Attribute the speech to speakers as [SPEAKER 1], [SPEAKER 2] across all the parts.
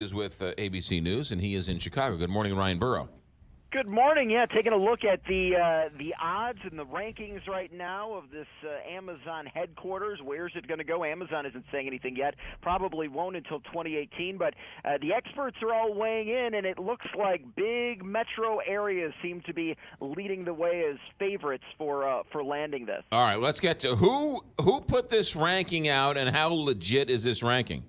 [SPEAKER 1] Is with ABC News, and he is in Chicago. Good morning, Ryan Burrow.
[SPEAKER 2] Good morning. Yeah, taking a look at the odds and the rankings right now of this Amazon headquarters. Where's it going to go? Amazon isn't saying anything yet. Probably won't until 2018. But the experts are all weighing in, and it looks like big metro areas seem to be leading the way as favorites for landing this.
[SPEAKER 1] All right, let's get to who put this ranking out, and how legit is this ranking?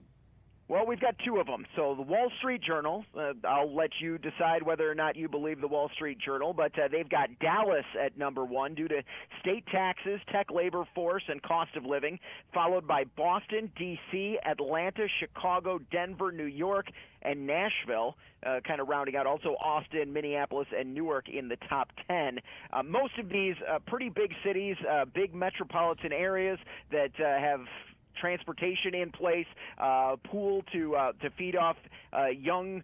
[SPEAKER 2] Well, we've got two of them. So the Wall Street Journal, I'll let you decide whether or not you believe the Wall Street Journal, but they've got Dallas at number one due to state taxes, tech labor force, and cost of living, followed by Boston, D.C., Atlanta, Chicago, Denver, New York, and Nashville, kind of rounding out also Austin, Minneapolis, and Newark in the top 10. Most of these pretty big cities, big metropolitan areas that have transportation in place, pool to feed off young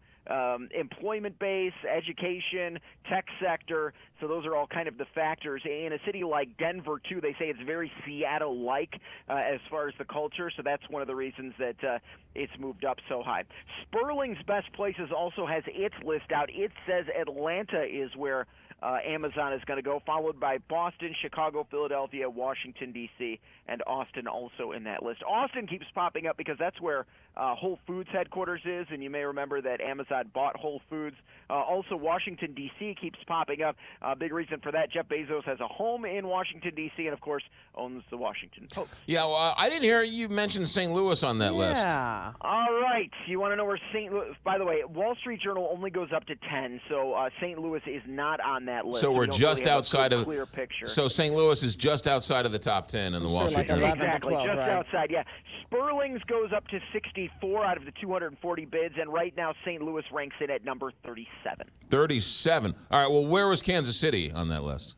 [SPEAKER 2] employment base, education, tech sector. So those are all kind of the factors. In a city like Denver, too, they say it's very Seattle-like as far as the culture. So that's one of the reasons that it's moved up so high. Sperling's Best Places also has its list out. It says Atlanta is where Amazon is going to go, followed by Boston, Chicago, Philadelphia, Washington, D.C., and Austin also in that list. Austin keeps popping up because that's where Whole Foods headquarters is, and you may remember that Amazon bought Whole Foods. Also, Washington, D.C. keeps popping up. Big reason for that, Jeff Bezos has a home in Washington, D.C., and, of course, owns the Washington Post.
[SPEAKER 1] Yeah, well, I didn't hear you mention St. Louis on that list.
[SPEAKER 3] Yeah.
[SPEAKER 2] All right. You want to know where St. Louis – by the way, Wall Street Journal only goes up to 10, so St. Louis is not on that list.
[SPEAKER 1] So we're just
[SPEAKER 2] really
[SPEAKER 1] outside of –
[SPEAKER 2] clear picture.
[SPEAKER 1] So St. Louis is just outside of the top 10 in the Wall Street Journal.
[SPEAKER 2] Exactly,
[SPEAKER 3] 12,
[SPEAKER 2] just
[SPEAKER 3] right?
[SPEAKER 2] outside, yeah. Sperling's goes up to 64 out of the 240 bids, and right now St. Louis ranks in at number 37.
[SPEAKER 1] 37. All right, well, where was Kansas City on that list?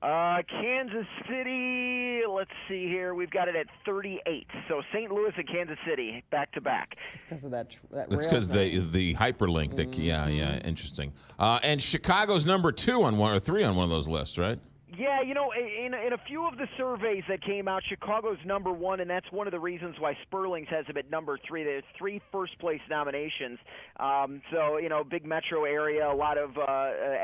[SPEAKER 2] Kansas City, let's see here. We've got it at 38. So St. Louis and Kansas City back to back.
[SPEAKER 3] Because of that
[SPEAKER 1] That's because the hyperlink. Yeah, interesting. And Chicago's number 2 on one or 3 on one of those lists, right?
[SPEAKER 2] Yeah, you know, in a few of the surveys that came out, Chicago's number 1, and that's one of the reasons why Sperling's has him at number 3. There's 3 first-place nominations. So, you know, big metro area, a lot of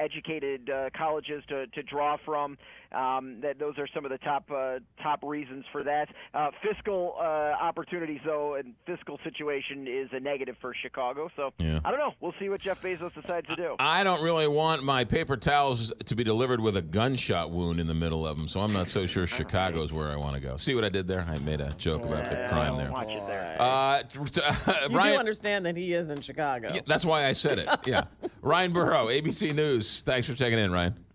[SPEAKER 2] educated colleges to draw from. Those are some of the top reasons for that. Fiscal opportunities, though, and fiscal situation is a negative for Chicago. So,
[SPEAKER 1] yeah.
[SPEAKER 2] I don't know. We'll see what Jeff Bezos decides to do.
[SPEAKER 1] I don't really want my paper towels to be delivered with a gunshot wound in the middle of them, so I'm not so sure Chicago's where I want to go. See what I did there? I made a joke about the crime there.
[SPEAKER 2] Watch it there.
[SPEAKER 3] You
[SPEAKER 1] Ryan,
[SPEAKER 3] do understand that he is in Chicago.
[SPEAKER 1] yeah, that's why I said it. Yeah. Ryan Burrow, ABC News. Thanks for checking in, Ryan.